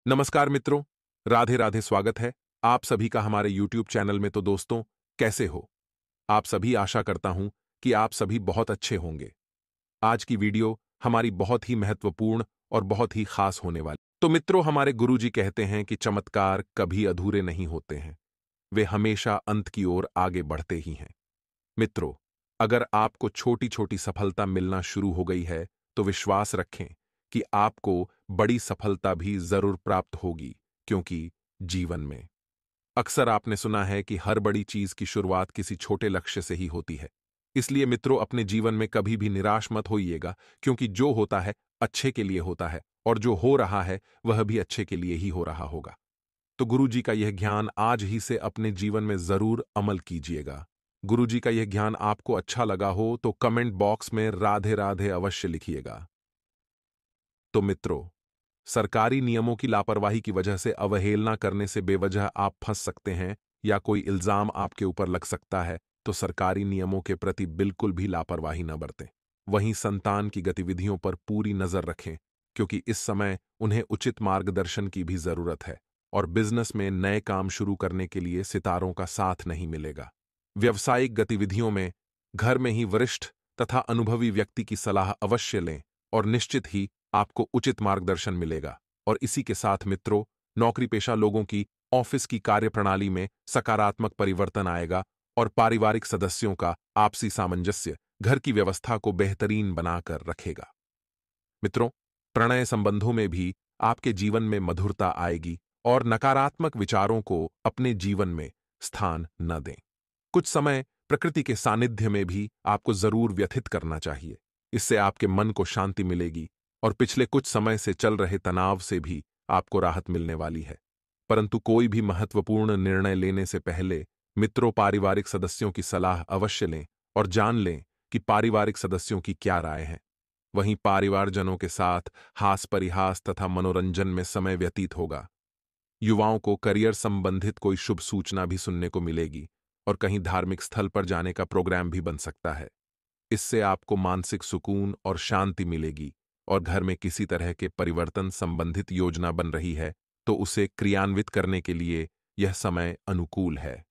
नमस्कार मित्रों, राधे राधे। स्वागत है आप सभी का हमारे YouTube चैनल में। तो दोस्तों, कैसे हो आप सभी? आशा करता हूं कि आप सभी बहुत अच्छे होंगे। आज की वीडियो हमारी बहुत ही महत्वपूर्ण और बहुत ही खास होने वाली। तो मित्रों, हमारे गुरुजी कहते हैं कि चमत्कार कभी अधूरे नहीं होते हैं, वे हमेशा अंत की ओर आगे बढ़ते ही हैं। मित्रों, अगर आपको छोटी छोटी सफलता मिलना शुरू हो गई है तो विश्वास रखें कि आपको बड़ी सफलता भी जरूर प्राप्त होगी, क्योंकि जीवन में अक्सर आपने सुना है कि हर बड़ी चीज की शुरुआत किसी छोटे लक्ष्य से ही होती है। इसलिए मित्रों, अपने जीवन में कभी भी निराश मत होइएगा, क्योंकि जो होता है अच्छे के लिए होता है और जो हो रहा है वह भी अच्छे के लिए ही हो रहा होगा। तो गुरुजी का यह ज्ञान आज ही से अपने जीवन में जरूर अमल कीजिएगा। गुरुजी का यह ज्ञान आपको अच्छा लगा हो तो कमेंट बॉक्स में राधे राधे अवश्य लिखिएगा। तो मित्रों, सरकारी नियमों की लापरवाही की वजह से अवहेलना करने से बेवजह आप फंस सकते हैं या कोई इल्जाम आपके ऊपर लग सकता है। तो सरकारी नियमों के प्रति बिल्कुल भी लापरवाही न बरतें। वहीं संतान की गतिविधियों पर पूरी नजर रखें, क्योंकि इस समय उन्हें उचित मार्गदर्शन की भी जरूरत है। और बिजनेस में नए काम शुरू करने के लिए सितारों का साथ नहीं मिलेगा। व्यावसायिक गतिविधियों में घर में ही वरिष्ठ तथा अनुभवी व्यक्ति की सलाह अवश्य लें और निश्चित ही आपको उचित मार्गदर्शन मिलेगा। और इसी के साथ मित्रों, नौकरी पेशा लोगों की ऑफिस की कार्यप्रणाली में सकारात्मक परिवर्तन आएगा और पारिवारिक सदस्यों का आपसी सामंजस्य घर की व्यवस्था को बेहतरीन बनाकर रखेगा। मित्रों, प्रणय संबंधों में भी आपके जीवन में मधुरता आएगी और नकारात्मक विचारों को अपने जीवन में स्थान न दें। कुछ समय प्रकृति के सानिध्य में भी आपको जरूर व्यथित करना चाहिए। इससे आपके मन को शांति मिलेगी और पिछले कुछ समय से चल रहे तनाव से भी आपको राहत मिलने वाली है। परंतु कोई भी महत्वपूर्ण निर्णय लेने से पहले मित्रों, पारिवारिक सदस्यों की सलाह अवश्य लें और जान लें कि पारिवारिक सदस्यों की क्या राय है। वहीं परिवारजनों के साथ हास परिहास तथा मनोरंजन में समय व्यतीत होगा। युवाओं को करियर संबंधित कोई शुभ सूचना भी सुनने को मिलेगी और कहीं धार्मिक स्थल पर जाने का प्रोग्राम भी बन सकता है। इससे आपको मानसिक सुकून और शांति मिलेगी। और घर में किसी तरह के परिवर्तन संबंधित योजना बन रही है तो उसे क्रियान्वित करने के लिए यह समय अनुकूल है।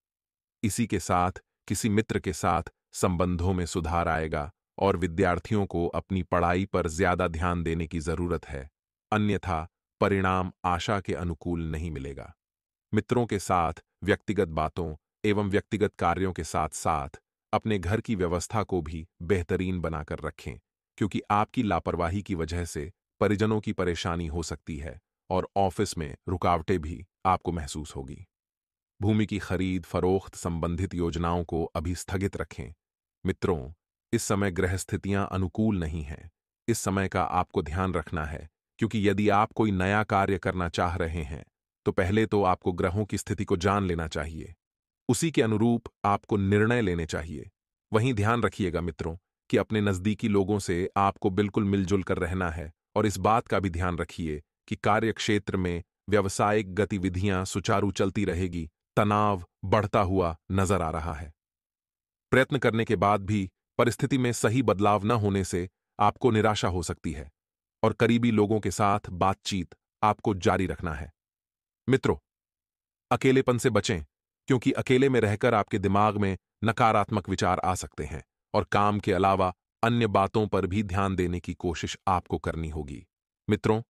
इसी के साथ किसी मित्र के साथ संबंधों में सुधार आएगा और विद्यार्थियों को अपनी पढ़ाई पर ज्यादा ध्यान देने की जरूरत है, अन्यथा परिणाम आशा के अनुकूल नहीं मिलेगा। मित्रों के साथ व्यक्तिगत बातों एवं व्यक्तिगत कार्यों के साथ साथ अपने घर की व्यवस्था को भी बेहतरीन बनाकर रखें, क्योंकि आपकी लापरवाही की वजह से परिजनों की परेशानी हो सकती है और ऑफिस में रुकावटें भी आपको महसूस होगी। भूमि की खरीद फरोख्त संबंधित योजनाओं को अभी स्थगित रखें। मित्रों, इस समय ग्रह स्थितियां अनुकूल नहीं हैं। इस समय का आपको ध्यान रखना है, क्योंकि यदि आप कोई नया कार्य करना चाह रहे हैं तो पहले तो आपको ग्रहों की स्थिति को जान लेना चाहिए। उसी के अनुरूप आपको निर्णय लेने चाहिए। वहीं ध्यान रखिएगा मित्रों कि अपने नजदीकी लोगों से आपको बिल्कुल मिलजुल कर रहना है और इस बात का भी ध्यान रखिए कि कार्य क्षेत्र में व्यावसायिक गतिविधियां सुचारू चलती रहेगी। तनाव बढ़ता हुआ नजर आ रहा है। प्रयत्न करने के बाद भी परिस्थिति में सही बदलाव न होने से आपको निराशा हो सकती है और करीबी लोगों के साथ बातचीत आपको जारी रखना है। मित्रों, अकेलेपन से बचें, क्योंकि अकेले में रहकर आपके दिमाग में नकारात्मक विचार आ सकते हैं और काम के अलावा अन्य बातों पर भी ध्यान देने की कोशिश आपको करनी होगी। मित्रों,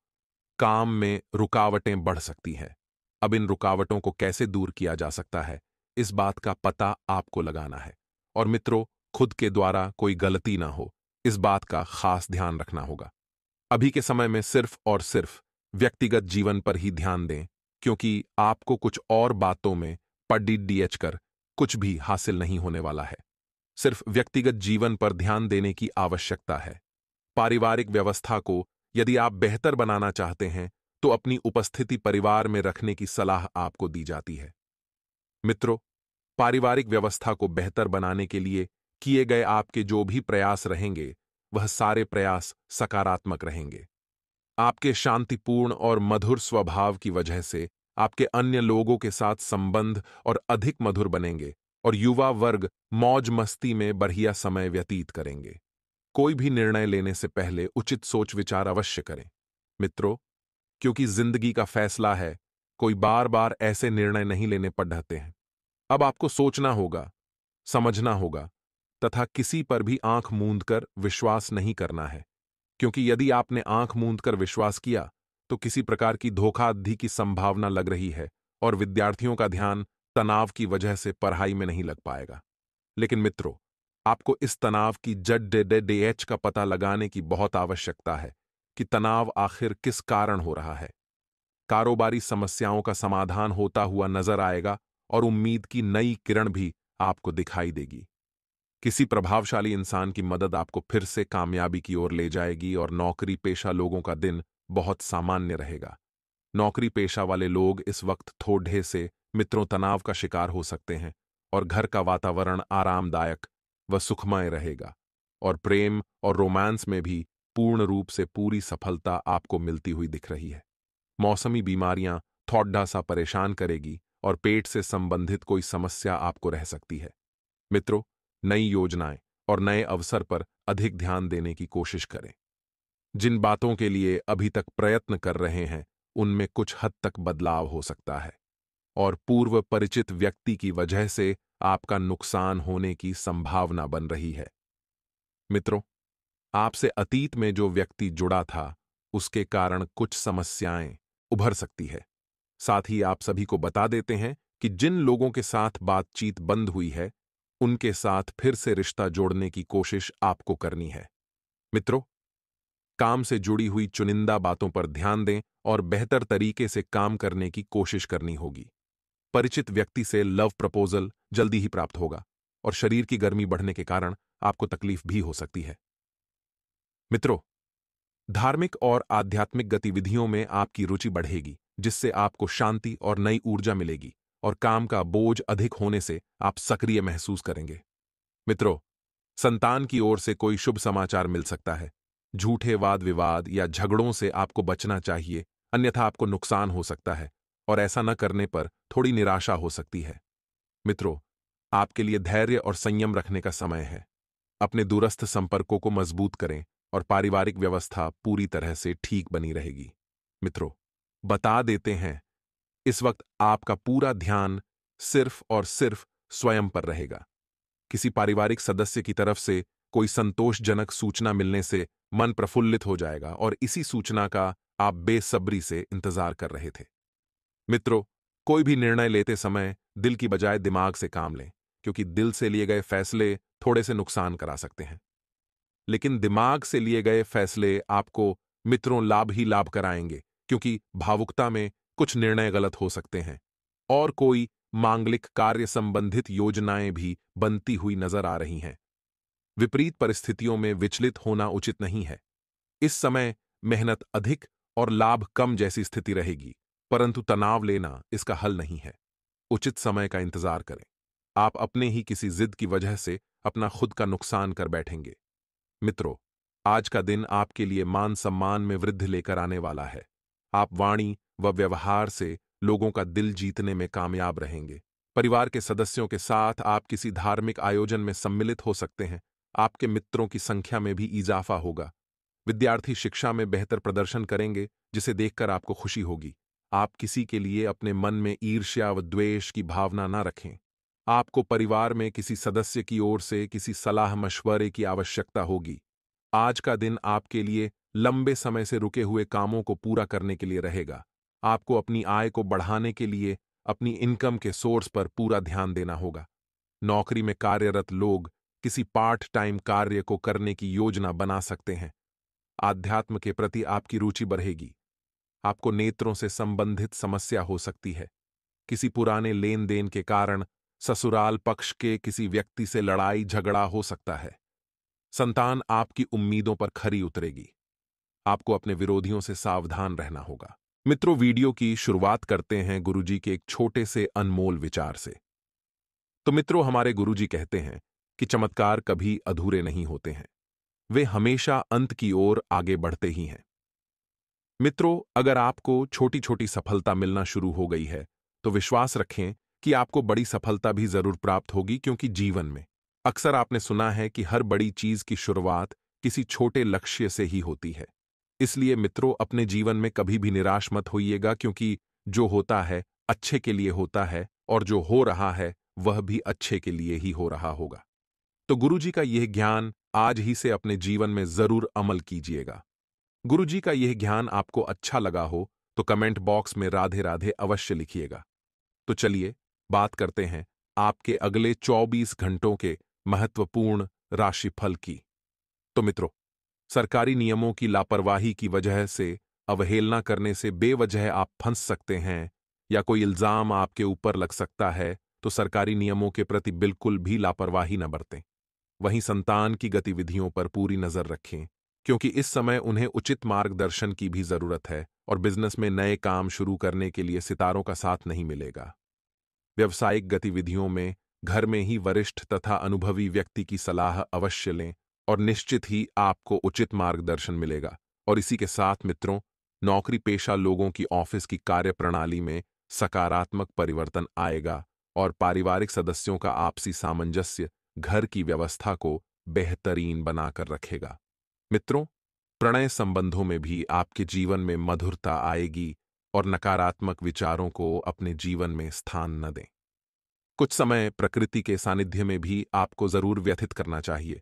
काम में रुकावटें बढ़ सकती हैं। अब इन रुकावटों को कैसे दूर किया जा सकता है, इस बात का पता आपको लगाना है। और मित्रों, खुद के द्वारा कोई गलती ना हो, इस बात का खास ध्यान रखना होगा। अभी के समय में सिर्फ और सिर्फ व्यक्तिगत जीवन पर ही ध्यान दें, क्योंकि आपको कुछ और बातों में पढ़ कर कुछ भी हासिल नहीं होने वाला है। सिर्फ व्यक्तिगत जीवन पर ध्यान देने की आवश्यकता है। पारिवारिक व्यवस्था को यदि आप बेहतर बनाना चाहते हैं तो अपनी उपस्थिति परिवार में रखने की सलाह आपको दी जाती है। मित्रों, पारिवारिक व्यवस्था को बेहतर बनाने के लिए किए गए आपके जो भी प्रयास रहेंगे, वह सारे प्रयास सकारात्मक रहेंगे। आपके शांतिपूर्ण और मधुर स्वभाव की वजह से आपके अन्य लोगों के साथ संबंध और अधिक मधुर बनेंगे और युवा वर्ग मौज मस्ती में बढ़िया समय व्यतीत करेंगे। कोई भी निर्णय लेने से पहले उचित सोच विचार अवश्य करें। मित्रों, क्योंकि जिंदगी का फैसला है, कोई बार बार ऐसे निर्णय नहीं लेने पड़ रहते हैं। अब आपको सोचना होगा, समझना होगा तथा किसी पर भी आंख मूंद कर विश्वास नहीं करना है, क्योंकि यदि आपने आंख मूंद कर विश्वास किया तो किसी प्रकार की धोखाधड़ी की संभावना लग रही है और विद्यार्थियों का ध्यान तनाव की वजह से पढ़ाई में नहीं लग पाएगा। लेकिन मित्रों, आपको इस तनाव की जड़ का पता लगाने की बहुत आवश्यकता है कि तनाव आखिर किस कारण हो रहा है। कारोबारी समस्याओं का समाधान होता हुआ नजर आएगा और उम्मीद की नई किरण भी आपको दिखाई देगी। किसी प्रभावशाली इंसान की मदद आपको फिर से कामयाबी की ओर ले जाएगी और नौकरी पेशा लोगों का दिन बहुत सामान्य रहेगा। नौकरी पेशा वाले लोग इस वक्त थोड़े से मित्रों तनाव का शिकार हो सकते हैं और घर का वातावरण आरामदायक व सुखमय रहेगा और प्रेम और रोमांस में भी पूर्ण रूप से पूरी सफलता आपको मिलती हुई दिख रही है। मौसमी बीमारियां थोड़ा सा परेशान करेगी और पेट से संबंधित कोई समस्या आपको रह सकती है। मित्रों, नई योजनाएं और नए अवसर पर अधिक ध्यान देने की कोशिश करें। जिन बातों के लिए अभी तक प्रयत्न कर रहे हैं उनमें कुछ हद तक बदलाव हो सकता है और पूर्व परिचित व्यक्ति की वजह से आपका नुकसान होने की संभावना बन रही है। मित्रों, आपसे अतीत में जो व्यक्ति जुड़ा था उसके कारण कुछ समस्याएं उभर सकती है। साथ ही आप सभी को बता देते हैं कि जिन लोगों के साथ बातचीत बंद हुई है उनके साथ फिर से रिश्ता जोड़ने की कोशिश आपको करनी है। मित्रों, काम से जुड़ी हुई चुनिंदा बातों पर ध्यान दें और बेहतर तरीके से काम करने की कोशिश करनी होगी। परिचित व्यक्ति से लव प्रपोजल जल्दी ही प्राप्त होगा और शरीर की गर्मी बढ़ने के कारण आपको तकलीफ भी हो सकती है। मित्रों, धार्मिक और आध्यात्मिक गतिविधियों में आपकी रुचि बढ़ेगी, जिससे आपको शांति और नई ऊर्जा मिलेगी और काम का बोझ अधिक होने से आप सक्रिय महसूस करेंगे। मित्रों, संतान की ओर से कोई शुभ समाचार मिल सकता है। झूठे वाद विवाद या झगड़ों से आपको बचना चाहिए, अन्यथा आपको नुकसान हो सकता है और ऐसा न करने पर थोड़ी निराशा हो सकती है। मित्रों, आपके लिए धैर्य और संयम रखने का समय है। अपने दूरस्थ संपर्कों को मजबूत करें और पारिवारिक व्यवस्था पूरी तरह से ठीक बनी रहेगी। मित्रों, बता देते हैं, इस वक्त आपका पूरा ध्यान सिर्फ और सिर्फ स्वयं पर रहेगा। किसी पारिवारिक सदस्य की तरफ से कोई संतोषजनक सूचना मिलने से मन प्रफुल्लित हो जाएगा और इसी सूचना का आप बेसब्री से इंतजार कर रहे थे। मित्रों, कोई भी निर्णय लेते समय दिल की बजाय दिमाग से काम लें, क्योंकि दिल से लिए गए फैसले थोड़े से नुकसान करा सकते हैं, लेकिन दिमाग से लिए गए फैसले आपको मित्रों लाभ ही लाभ कराएंगे, क्योंकि भावुकता में कुछ निर्णय गलत हो सकते हैं और कोई मांगलिक कार्य संबंधित योजनाएं भी बनती हुई नजर आ रही हैं। विपरीत परिस्थितियों में विचलित होना उचित नहीं है। इस समय मेहनत अधिक और लाभ कम जैसी स्थिति रहेगी, परंतु तनाव लेना इसका हल नहीं है। उचित समय का इंतजार करें। आप अपने ही किसी जिद की वजह से अपना खुद का नुकसान कर बैठेंगे। मित्रों, आज का दिन आपके लिए मान सम्मान में वृद्धि लेकर आने वाला है। आप वाणी व व्यवहार से लोगों का दिल जीतने में कामयाब रहेंगे। परिवार के सदस्यों के साथ आप किसी धार्मिक आयोजन में सम्मिलित हो सकते हैं। आपके मित्रों की संख्या में भी इजाफा होगा। विद्यार्थी शिक्षा में बेहतर प्रदर्शन करेंगे, जिसे देखकर आपको खुशी होगी। आप किसी के लिए अपने मन में ईर्ष्या व द्वेष की भावना न रखें। आपको परिवार में किसी सदस्य की ओर से किसी सलाह मशवरे की आवश्यकता होगी। आज का दिन आपके लिए लंबे समय से रुके हुए कामों को पूरा करने के लिए रहेगा। आपको अपनी आय को बढ़ाने के लिए अपनी इनकम के सोर्स पर पूरा ध्यान देना होगा। नौकरी में कार्यरत लोग किसी पार्ट टाइम कार्य को करने की योजना बना सकते हैं। आध्यात्म के प्रति आपकी रुचि बढ़ेगी। आपको नेत्रों से संबंधित समस्या हो सकती है। किसी पुराने लेन देन के कारण ससुराल पक्ष के किसी व्यक्ति से लड़ाई झगड़ा हो सकता है। संतान आपकी उम्मीदों पर खरी उतरेगी। आपको अपने विरोधियों से सावधान रहना होगा। मित्रों, वीडियो की शुरुआत करते हैं गुरुजी के एक छोटे से अनमोल विचार से। तो मित्रों, हमारे गुरुजी कहते हैं कि चमत्कार कभी अधूरे नहीं होते हैं, वे हमेशा अंत की ओर आगे बढ़ते ही हैं। मित्रों, अगर आपको छोटी छोटी सफलता मिलना शुरू हो गई है तो विश्वास रखें कि आपको बड़ी सफलता भी जरूर प्राप्त होगी, क्योंकि जीवन में अक्सर आपने सुना है कि हर बड़ी चीज की शुरुआत किसी छोटे लक्ष्य से ही होती है। इसलिए मित्रों, अपने जीवन में कभी भी निराश मत होइएगा, क्योंकि जो होता है अच्छे के लिए होता है और जो हो रहा है वह भी अच्छे के लिए ही हो रहा होगा। तो गुरुजी का यह ज्ञान आज ही से अपने जीवन में जरूर अमल कीजिएगा। गुरुजी का यह ज्ञान आपको अच्छा लगा हो तो कमेंट बॉक्स में राधे राधे अवश्य लिखिएगा। तो चलिए बात करते हैं आपके अगले 24 घंटों के महत्वपूर्ण राशिफल की। तो मित्रों, सरकारी नियमों की लापरवाही की वजह से, अवहेलना करने से बेवजह आप फंस सकते हैं या कोई इल्जाम आपके ऊपर लग सकता है, तो सरकारी नियमों के प्रति बिल्कुल भी लापरवाही न बरतें। वहीं संतान की गतिविधियों पर पूरी नजर रखें, क्योंकि इस समय उन्हें उचित मार्गदर्शन की भी जरूरत है और बिजनेस में नए काम शुरू करने के लिए सितारों का साथ नहीं मिलेगा। व्यावसायिक गतिविधियों में घर में ही वरिष्ठ तथा अनुभवी व्यक्ति की सलाह अवश्य लें और निश्चित ही आपको उचित मार्गदर्शन मिलेगा। और इसी के साथ मित्रों, नौकरी पेशा लोगों की ऑफिस की कार्यप्रणाली में सकारात्मक परिवर्तन आएगा और पारिवारिक सदस्यों का आपसी सामंजस्य घर की व्यवस्था को बेहतरीन बनाकर रखेगा। मित्रों, प्रणय संबंधों में भी आपके जीवन में मधुरता आएगी और नकारात्मक विचारों को अपने जीवन में स्थान न दें। कुछ समय प्रकृति के सानिध्य में भी आपको जरूर व्यतीत करना चाहिए।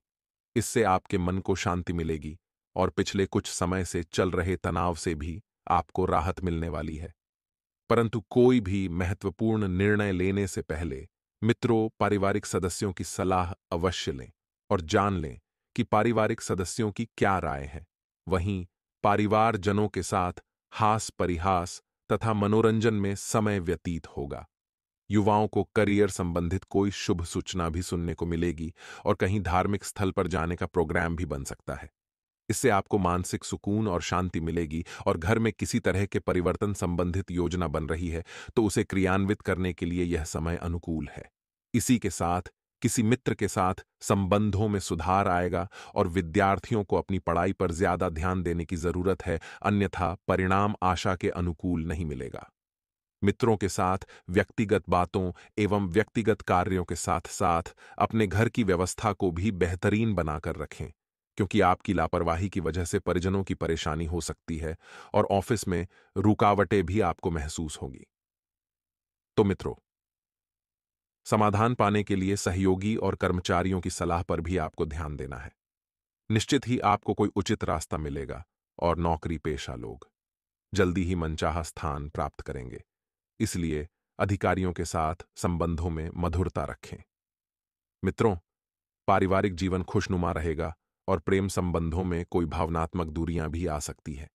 इससे आपके मन को शांति मिलेगी और पिछले कुछ समय से चल रहे तनाव से भी आपको राहत मिलने वाली है। परंतु कोई भी महत्वपूर्ण निर्णय लेने से पहले मित्रों, पारिवारिक सदस्यों की सलाह अवश्य लें और जान लें कि पारिवारिक सदस्यों की क्या राय है। वहीं परिवारजनों के साथ हास परिहास तथा मनोरंजन में समय व्यतीत होगा। युवाओं को करियर संबंधित कोई शुभ सूचना भी सुनने को मिलेगी और कहीं धार्मिक स्थल पर जाने का प्रोग्राम भी बन सकता है। इससे आपको मानसिक सुकून और शांति मिलेगी और घर में किसी तरह के परिवर्तन संबंधित योजना बन रही है तो उसे क्रियान्वित करने के लिए यह समय अनुकूल है। इसी के साथ किसी मित्र के साथ संबंधों में सुधार आएगा और विद्यार्थियों को अपनी पढ़ाई पर ज्यादा ध्यान देने की जरूरत है, अन्यथा परिणाम आशा के अनुकूल नहीं मिलेगा। मित्रों के साथ व्यक्तिगत बातों एवं व्यक्तिगत कार्यों के साथ साथ अपने घर की व्यवस्था को भी बेहतरीन बनाकर रखें, क्योंकि आपकी लापरवाही की वजह से परिजनों की परेशानी हो सकती है और ऑफिस में रुकावटें भी आपको महसूस होंगी। तो मित्रों, समाधान पाने के लिए सहयोगी और कर्मचारियों की सलाह पर भी आपको ध्यान देना है। निश्चित ही आपको कोई उचित रास्ता मिलेगा और नौकरी पेशा लोग जल्दी ही मनचाहा स्थान प्राप्त करेंगे। इसलिए अधिकारियों के साथ संबंधों में मधुरता रखें। मित्रों, पारिवारिक जीवन खुशनुमा रहेगा और प्रेम संबंधों में कोई भावनात्मक दूरियां भी आ सकती है।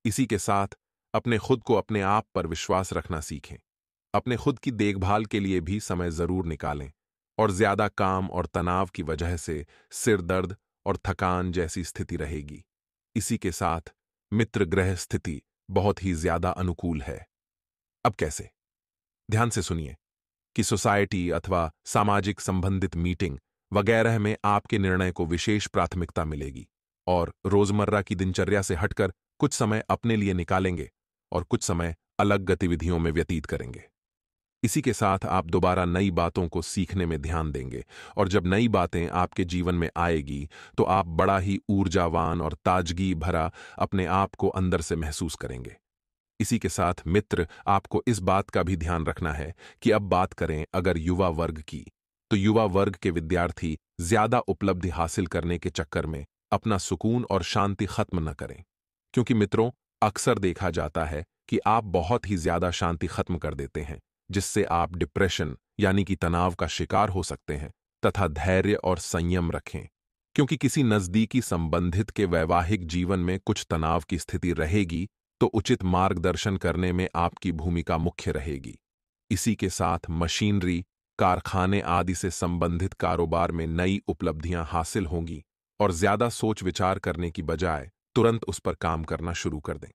इसी के साथ अपने खुद को अपने आप पर विश्वास रखना सीखें। अपने खुद की देखभाल के लिए भी समय जरूर निकालें और ज्यादा काम और तनाव की वजह से सिर दर्द और थकान जैसी स्थिति रहेगी। इसी के साथ मित्र ग्रह स्थिति बहुत ही ज्यादा अनुकूल है। अब कैसे? ध्यान से सुनिए कि सोसाइटी अथवा सामाजिक संबंधित मीटिंग वगैरह में आपके निर्णय को विशेष प्राथमिकता मिलेगी और रोजमर्रा की दिनचर्या से हटकर कुछ समय अपने लिए निकालेंगे और कुछ समय अलग गतिविधियों में व्यतीत करेंगे। इसी के साथ आप दोबारा नई बातों को सीखने में ध्यान देंगे और जब नई बातें आपके जीवन में आएगी तो आप बड़ा ही ऊर्जावान और ताजगी भरा अपने आप को अंदर से महसूस करेंगे। इसी के साथ मित्र, आपको इस बात का भी ध्यान रखना है कि अब बात करें अगर युवा वर्ग की, तो युवा वर्ग के विद्यार्थी ज्यादा उपलब्धि हासिल करने के चक्कर में अपना सुकून और शांति खत्म न करें, क्योंकि मित्रों, अक्सर देखा जाता है कि आप बहुत ही ज्यादा शांति खत्म कर देते हैं, जिससे आप डिप्रेशन यानी कि तनाव का शिकार हो सकते हैं। तथा धैर्य और संयम रखें, क्योंकि किसी नजदीकी संबंधित के वैवाहिक जीवन में कुछ तनाव की स्थिति रहेगी तो उचित मार्गदर्शन करने में आपकी भूमिका मुख्य रहेगी। इसी के साथ मशीनरी, कारखाने आदि से संबंधित कारोबार में नई उपलब्धियां हासिल होंगी और ज्यादा सोच विचार करने की बजाय तुरंत उस पर काम करना शुरू कर दें।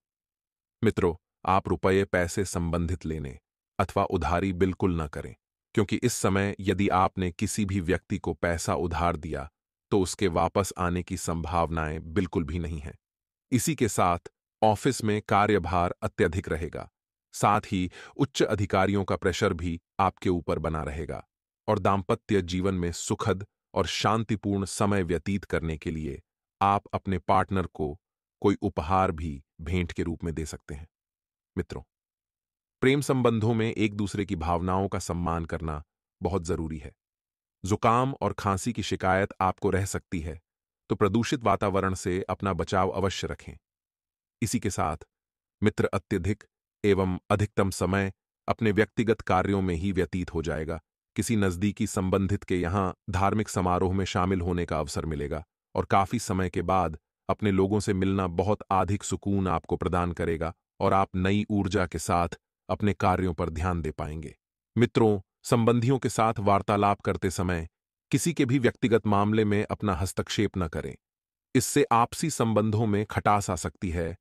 मित्रों, आप रुपये पैसे संबंधित लेने अथवा उधारी बिल्कुल न करें, क्योंकि इस समय यदि आपने किसी भी व्यक्ति को पैसा उधार दिया तो उसके वापस आने की संभावनाएं बिल्कुल भी नहीं है। इसी के साथ ऑफिस में कार्यभार अत्यधिक रहेगा, साथ ही उच्च अधिकारियों का प्रेशर भी आपके ऊपर बना रहेगा और दांपत्य जीवन में सुखद और शांतिपूर्ण समय व्यतीत करने के लिए आप अपने पार्टनर को कोई उपहार भी भेंट के रूप में दे सकते हैं। मित्रों, प्रेम संबंधों में एक दूसरे की भावनाओं का सम्मान करना बहुत जरूरी है। जुकाम और खांसी की शिकायत आपको रह सकती है, तो प्रदूषित वातावरण से अपना बचाव अवश्य रखें। इसी के साथ मित्र अत्यधिक एवं अधिकतम समय अपने व्यक्तिगत कार्यों में ही व्यतीत हो जाएगा। किसी नजदीकी संबंधित के यहाँ धार्मिक समारोह में शामिल होने का अवसर मिलेगा और काफी समय के बाद अपने लोगों से मिलना बहुत अधिक सुकून आपको प्रदान करेगा और आप नई ऊर्जा के साथ अपने कार्यों पर ध्यान दे पाएंगे। मित्रों, संबंधियों के साथ वार्तालाप करते समय किसी के भी व्यक्तिगत मामले में अपना हस्तक्षेप न करें। इससे आपसी संबंधों में खटास आ सकती है